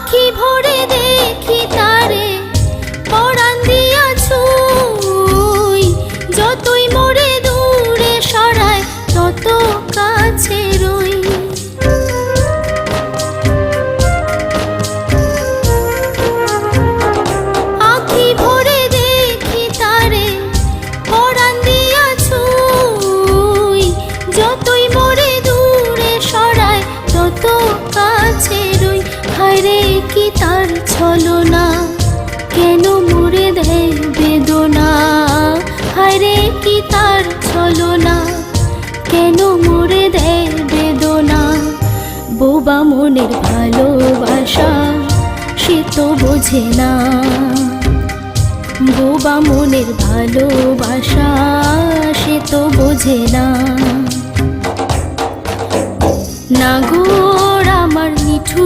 আখি ভরে দেখি তারে পরাণ দিয়া ছুঁই, যতই মোরে দূরে সরায় তত কাছে রই। আখি ভরে দেখি তারে পরাণ দিয়া ছুঁই, যতই মোরে দূরে সরায় তত কাছে রই। হায়রে কি তার ছলনা, কেন মোরে দেয় বেদনা। হায়রে কি তার ছলনা, কেন মোরে দেয় বেদনা। বোবা মনের ভালোবাসা সে তো বোঝে না, বোবা মনের ভালোবাসা সে তো বোঝে না। নাগর আমার মিঠু